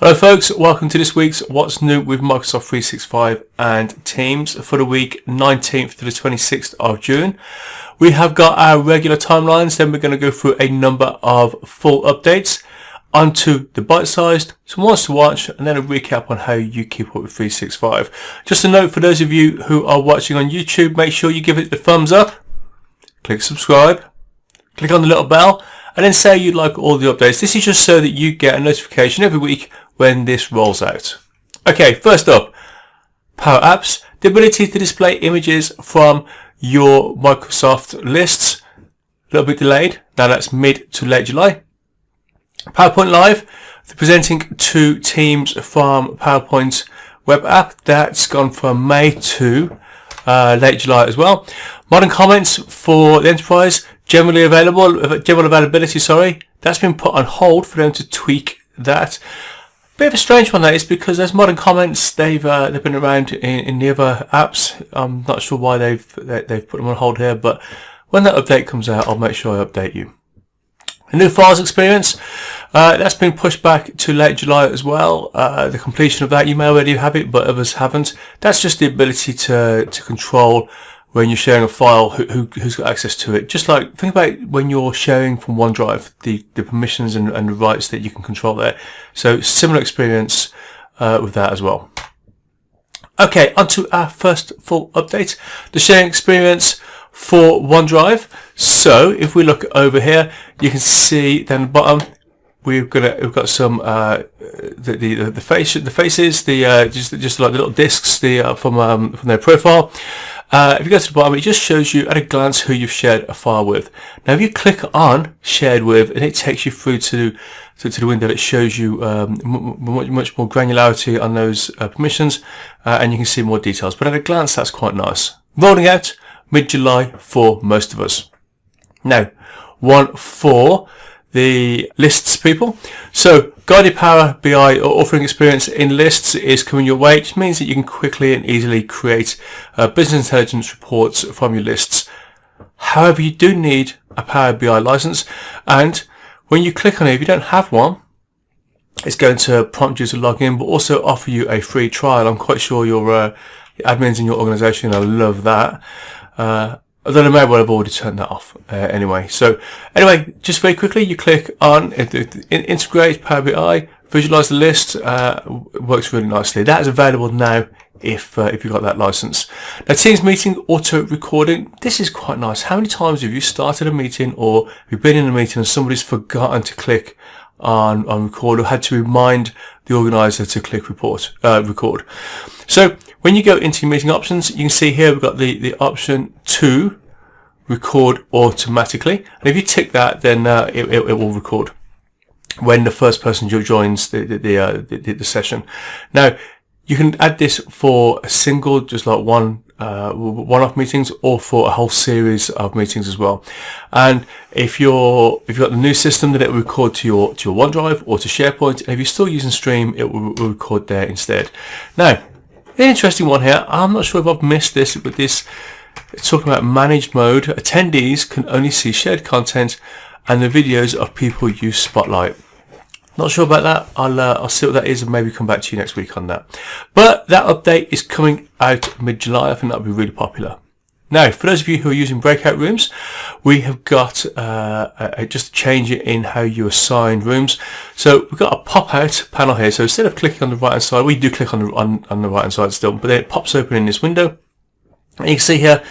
Hello folks, welcome to this week's What's New with Microsoft 365 and Teams for the week 19th to the 26th of June. We have got our regular timelines, then we're going to go through a number of full updates, onto the bite-sized, some ones to watch, and then a recap on how you keep up with 365. Just a note for those of you who are watching on YouTube, make sure you give it the thumbs up, click subscribe, click on the little bell, and then say you'd like all the updates. This is just so that you get a notification every week when this rolls out. Okay, first up, Power Apps, the ability to display images from your Microsoft lists. A little bit delayed, now that's mid to late July. PowerPoint Live, the presenting to Teams from PowerPoint web app, that's gone from May to late July as well. Modern Comments for the Enterprise, general availability, that's been put on hold for them to tweak that. Bit of a strange one that is, because there's Modern Comments, they've been around in the other apps. I'm not sure why they've put them on hold here, but when that update comes out, I'll make sure I update you. A new Files experience, that's been pushed back to late July as well. The completion of that, you may already have it, but others haven't. That's just the ability to control when you're sharing a file, who's got access to it. Just like, think about when you're sharing from OneDrive, the permissions and the rights that you can control there. So similar experience with that as well. Okay, onto our first full update, the sharing experience for OneDrive. So if we look over here, you can see down the bottom, we've got some the faces, just like the little discs from their profile. If you go to the bottom, it just shows you at a glance who you've shared a file with. Now, if you click on Shared With, and it takes you through to the window that shows you much more granularity on those permissions, and you can see more details. But at a glance, that's quite nice. Rolling out mid-July for most of us. Now, one for the lists people. So guided Power BI or authoring experience in lists is coming your way. It just means that you can quickly and easily create business intelligence reports from your lists. However, you do need a Power BI license, and when you click on it, if you don't have one, it's going to prompt you to log in, but also offer you a free trial. I'm quite sure your admins in your organization are going to love that. Although they may well have already turned that off anyway. So anyway, just very quickly, you click on Integrate Power BI, visualize the list, works really nicely. That is available now if you've got that license. Now, Teams meeting auto recording. This is quite nice. How many times have you started a meeting, or you've been in a meeting and somebody's forgotten to click on record, or had to remind the organizer to click record? So when you go into your meeting options, you can see here we've got the option to record automatically, and if you tick that, then it will record when the first person joins the session. Now, you can add this for a single, just like one-off meetings, or for a whole series of meetings as well. And if you've got the new system, then it will record to your OneDrive or to SharePoint. And if you're still using Stream, it will record there instead. Now, an interesting one here. I'm not sure if I've missed this, but it's talking about managed mode. Attendees can only see shared content and the videos of people use Spotlight. Not sure about that. I'll see what that is and maybe come back to you next week on that. But that update is coming out mid-July. I think that'll be really popular. Now, for those of you who are using Breakout Rooms, we have got just a change in how you assign rooms. So we've got a pop-out panel here. So instead of clicking on the right-hand side, we do click on the right-hand side still, but then it pops open in this window. And you can see here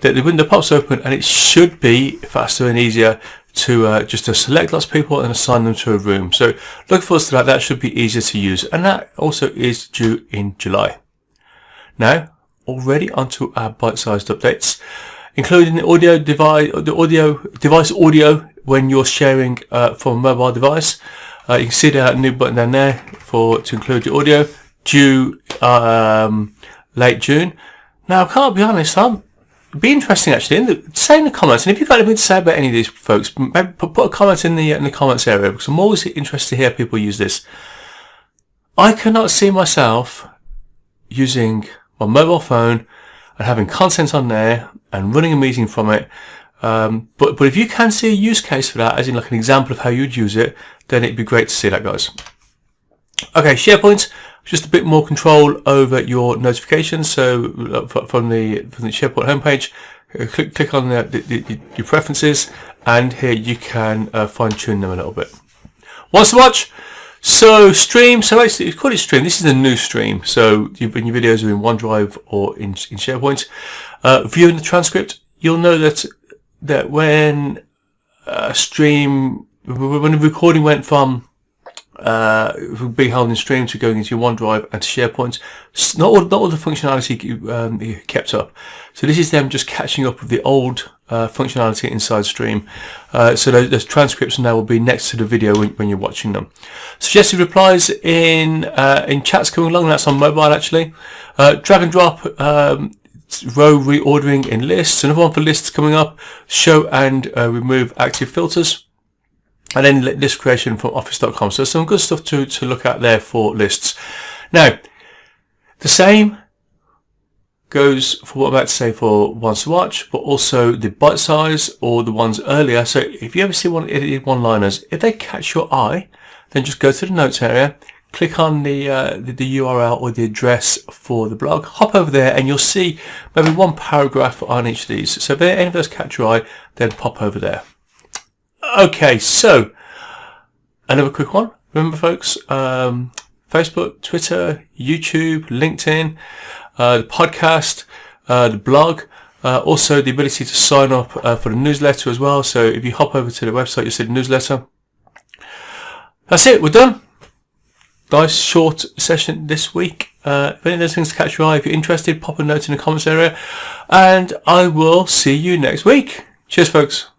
that the window pops open, and it should be faster and easier to just to select lots of people and assign them to a room. So look forward to that. That should be easier to use, and that also is due in July. Now, already onto our bite-sized updates, including the device audio when you're sharing from a mobile device. You can see that new button down there to include the audio, due late June. Now, I can't be honest, it'd be interesting actually. Say in the comments, and if you've got anything to say about any of these folks, maybe put a comment in the comments area, because I'm always interested to hear people use this. I cannot see myself using my mobile phone and having content on there and running a meeting from it. But if you can see a use case for that, as in like an example of how you'd use it, then it'd be great to see that, guys. Okay, SharePoint, just a bit more control over your notifications. So from the SharePoint homepage, click on your preferences, and here you can fine tune them a little bit. Wants to watch? So stream. So actually, call it stream. This is a new stream. So when your videos are in OneDrive or in SharePoint, viewing the transcript, you'll know that when when the recording went from being held in stream to going into your OneDrive and to SharePoint, not all the functionality kept up. So this is them just catching up with the old functionality inside stream. So those transcripts now will be next to the video when you're watching them. Suggested replies in chats coming along. That's on mobile actually. Drag and drop. Row reordering in lists. Another one for lists coming up. Show and remove active filters. And then list creation from office.com. So some good stuff to look at there for lists. Now, the same goes for what I'm about to say for ones to watch, but also the bite size or the ones earlier. So if you ever see one-liners, if they catch your eye, then just go to the notes area, click on the URL or the address for the blog, hop over there, and you'll see maybe one paragraph on each of these. So if any of those catch your eye, then pop over there. Okay, so another quick one. Remember, folks, Facebook, Twitter, YouTube, LinkedIn, the podcast, the blog, also the ability to sign up for the newsletter as well. So if you hop over to the website, you'll see the newsletter. That's it. We're done. Nice short session this week. If any of those things catch your eye, if you're interested, pop a note in the comments area, and I will see you next week. Cheers, folks.